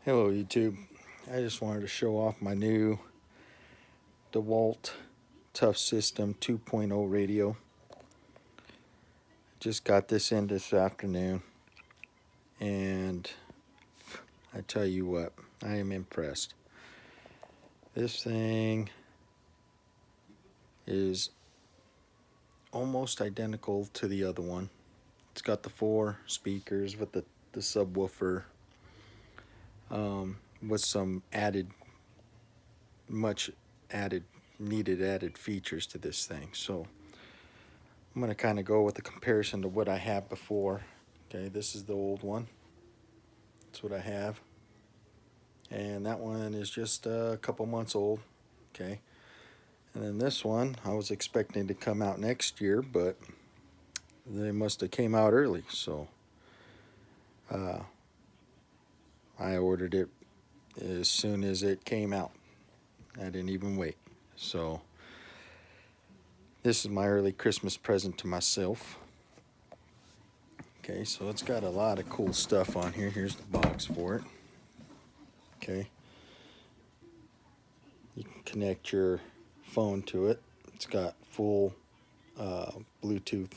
Hello YouTube. I just wanted to show off my new Dewalt Tough System 2.0 radio. Just got this in this afternoon, and I tell you what, I am impressed. This thing is almost identical to the other one. It's got the 4 speakers with the subwoofer, with some much needed added features to this thing. So I'm going to kind of go with the comparison to what I had before. Okay, this is the old one. That's what I have. And that one is just a couple months old. Okay. And then this one, I was expecting to come out next year, but they must have came out early. So I ordered it as soon as it came out. I didn't even wait. So this is my early Christmas present to myself. Okay, so it's got a lot of cool stuff on here. Here's the box for it. Okay. You can connect your phone to it. It's got full Bluetooth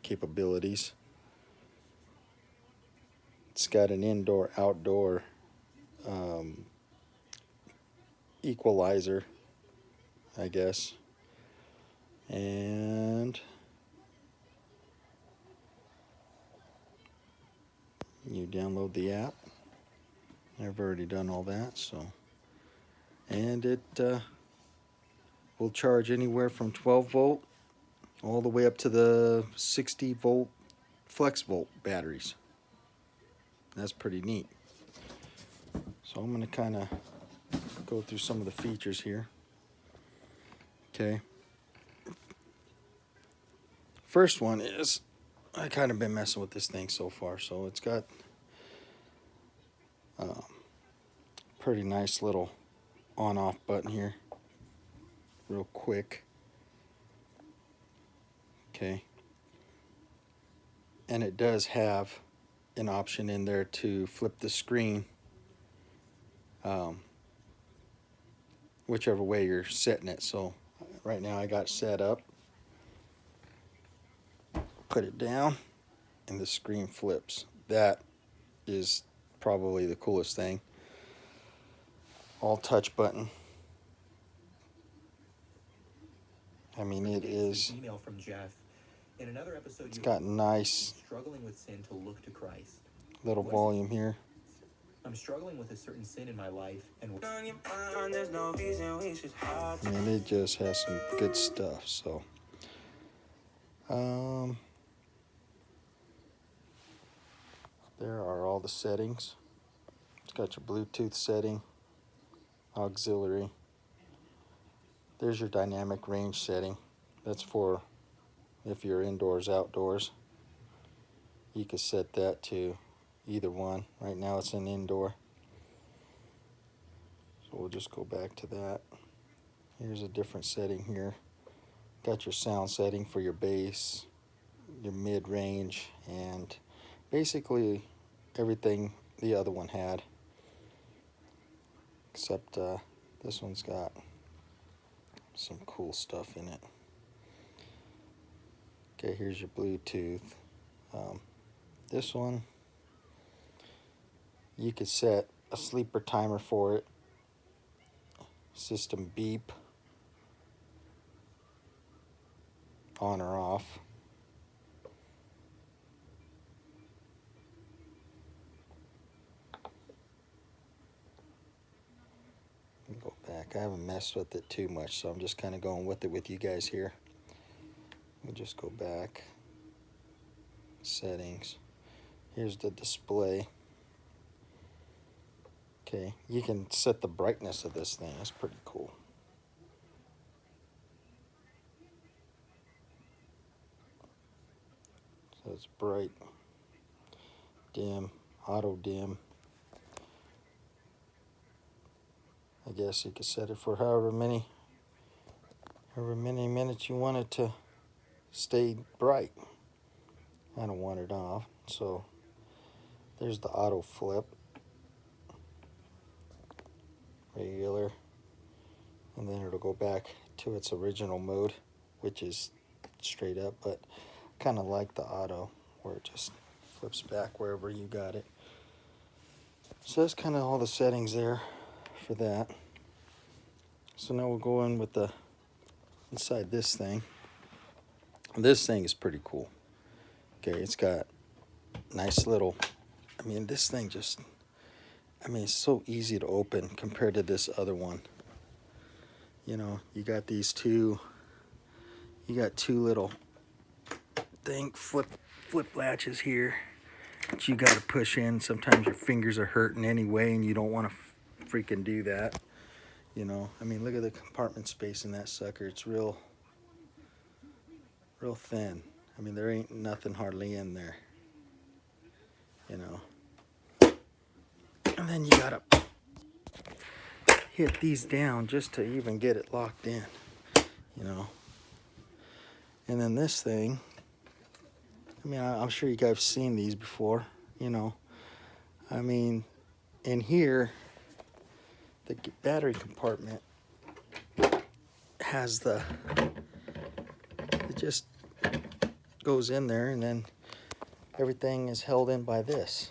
capabilities. It's got an indoor-outdoor equalizer, I guess. And you download the app. I've already done all that, so. And it will charge anywhere from 12 volt all the way up to the 60 volt flex volt batteries. That's pretty neat. So I'm going to kind of go through some of the features here. Okay. First one is, I kind of been messing with this thing so far, so it's got pretty nice little on-off button here, real quick. Okay. And it does have an option in there to flip the screen whichever way you're setting it. So right now I got it set up. Put it down and the screen flips. That is probably the coolest thing. All touch button. I mean, it is. Email from Jeff. In another episode, it's got nice struggling with sin to look to Christ. Little volume here. I'm struggling with a certain sin in my life, and I mean, it just has some good stuff. So, there are all the settings. It's got your Bluetooth setting, auxiliary. There's your dynamic range setting. That's for if you're indoors, outdoors. You can set that to either one. Right now it's in indoor. So we'll just go back to that. Here's a different setting here. Got your sound setting for your bass, your mid-range, and basically everything the other one had. Except this one's got some cool stuff in it. Okay, here's your Bluetooth. This one, you could set a sleeper timer for it. System beep, on or off. Go back. I haven't messed with it too much, so I'm just kind of going with it with you guys here. We'll just go back. Settings. Here's the display. Okay, you can set the brightness of this thing. That's pretty cool. So it's bright, dim, auto dim. I guess you could set it for however many minutes you want it to stay bright. I don't want it off. So there's the auto flip. regular, and then it'll go back to its original mode, which is straight up, but kind of like the auto where it just flips back wherever you got it. So that's kind of all the settings there for that. So now we'll go in with the inside this thing. This thing is pretty cool. Okay, it's got nice little, I mean, this thing just, I mean, it's so easy to open compared to this other one. You know, you got these two, you got two little flip latches here that you got to push in. Sometimes your fingers are hurting anyway and you don't want to freaking do that. You know, I mean, look at the compartment space in that sucker. It's real thin. I mean, there ain't nothing hardly in there, you know. And then you gotta hit these down just to even get it locked in, you know. And then this thing, I mean, I'm sure you guys have seen these before, you know. I mean, in here, the battery compartment has it just goes in there, and then everything is held in by this.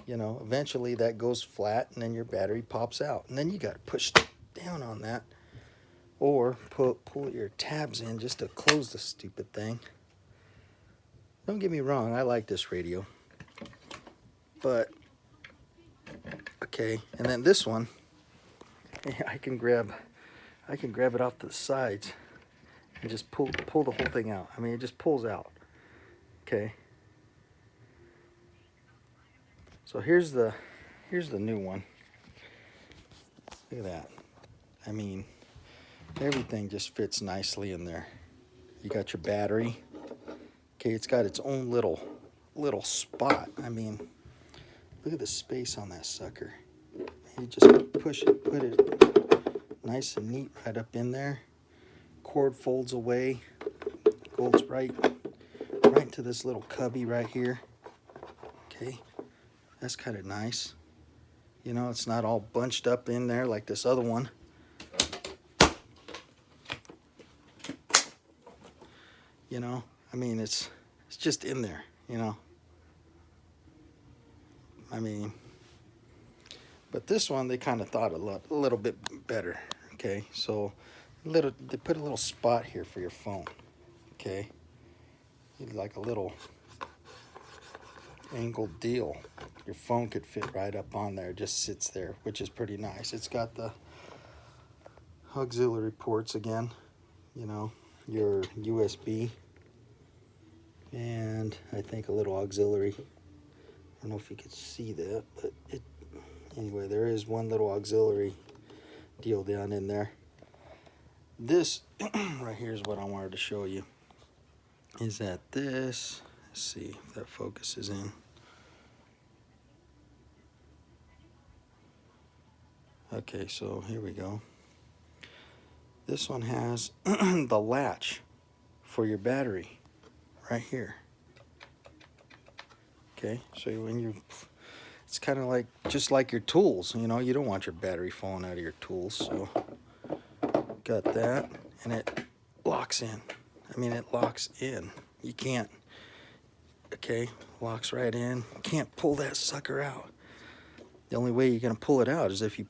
You know, eventually that goes flat and then your battery pops out, and then you got to push down on that or pull your tabs in just to close the stupid thing. Don't get me wrong, I like this radio, but okay. And then this one, I can grab it off the sides and just pull the whole thing out. I mean, it just pulls out. Okay. So here's the new one. Look at that. I mean, everything just fits nicely in there. You got your battery. Okay, it's got its own little spot. I mean, look at the space on that sucker. You just push it, put it nice and neat right up in there. Cord folds away, goes right into this little cubby right here. Okay, that's kind of nice. You know, it's not all bunched up in there like this other one. You know, I mean, it's just in there, you know. I mean, but this one, they kind of thought a little bit better. Okay, so they put a little spot here for your phone. Okay, like a little angled deal. Your phone could fit right up on there. It just sits there, which is pretty nice. It's got the auxiliary ports again, you know, your USB, and I think a little auxiliary. I don't know if you could see that, but anyway, there is one little auxiliary deal down in there. This right here is what I wanted to show you. Is that this? Let's see if that focuses in. Okay, so here we go. This one has the latch for your battery right here. Okay, so it's kind of like, just like your tools, you know, you don't want your battery falling out of your tools, so got that, and it locks in. I mean, it locks in. You can't, okay, locks right in. You can't pull that sucker out. The only way you're gonna pull it out is if you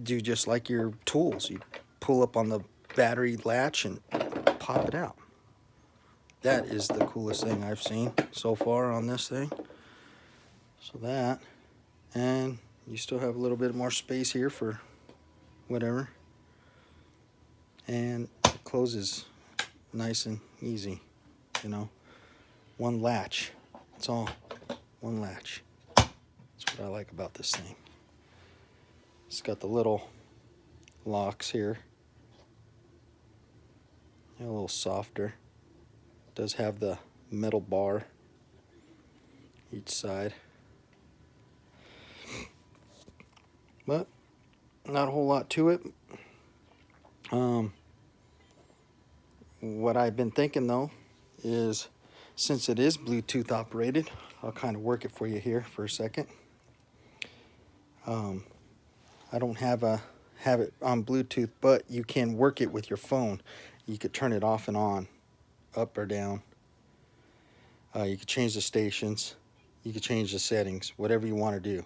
do just like your tools. You pull up on the battery latch and pop it out. That is the coolest thing I've seen so far on this thing. So that, and you still have a little bit more space here for whatever. And it closes nice and easy, you know. One latch, that's all, one latch. That's what I like about this thing. It's got the little locks here. A little softer. It does have the metal bar each side. But not a whole lot to it. What I've been thinking though is, since it is Bluetooth operated, I'll kind of work it for you here for a second. I don't have it on Bluetooth, but you can work it with your phone. You could turn it off and on, up or down. You could change the stations. You could change the settings, whatever you want to do.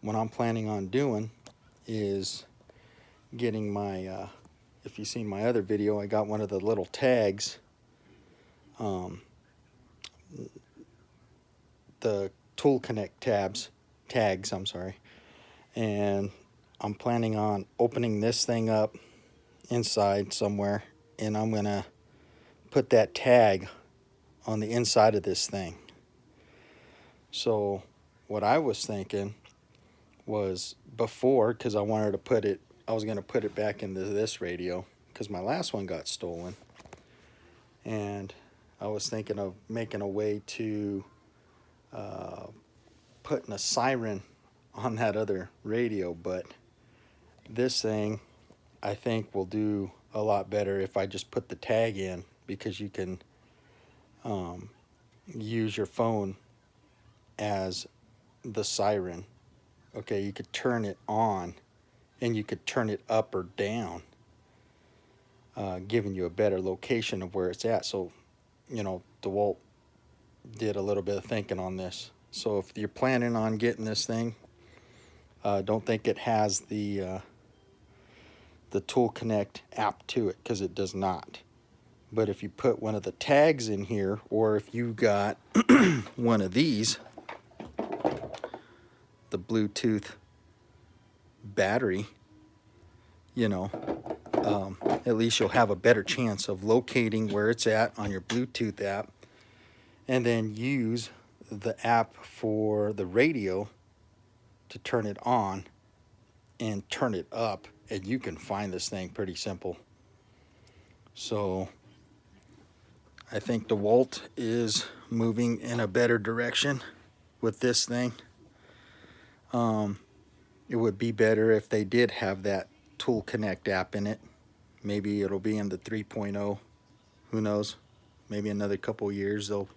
What I'm planning on doing is getting my, if you've seen my other video, I got one of the little tags, the Tool Connect tags, I'm sorry. And I'm planning on opening this thing up inside somewhere, and I'm gonna put that tag on the inside of this thing. So what I was thinking was, before, because I wanted to put it, I was gonna put it back into this radio because my last one got stolen, and I was thinking of making a way to putting a siren on that other radio, but this thing I think will do a lot better if I just put the tag in, because you can use your phone as the siren. Okay, you could turn it on and you could turn it up or down, giving you a better location of where it's at. So, you know, Dewalt did a little bit of thinking on this. So if you're planning on getting this thing, don't think it has the Tool Connect app to it, because it does not. But if you put one of the tags in here, or if you got one of these, the Bluetooth battery, you know, at least you'll have a better chance of locating where it's at on your Bluetooth app, and then use the app for the radio to turn it on and turn it up, and you can find this thing pretty simple. So I think DeWalt is moving in a better direction with this thing. It would be better if they did have that Tool Connect app in it. Maybe it'll be in the 3.0. Who knows? Maybe another couple years they'll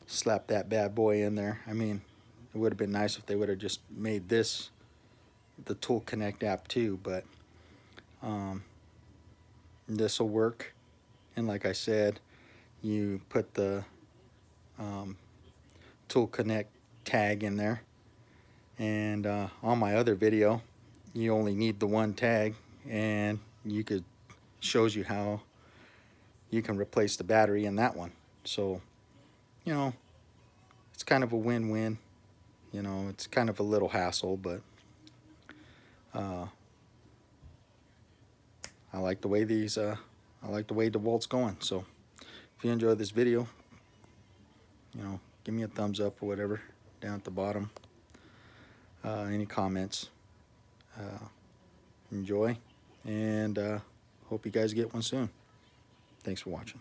slap that bad boy in there. I mean, it would have been nice if they would have just made this the Tool Connect app too, but this will work. And like I said, you put the Tool Connect tag in there, and on my other video you only need the one tag, and you could, shows you how you can replace the battery in that one. So, you know, it's kind of a win-win. You know, it's kind of a little hassle, but I like the way these I like the way DeWalt's going. So if you enjoyed this video, you know, give me a thumbs up or whatever down at the bottom. Any comments, enjoy, and hope you guys get one soon. Thanks for watching.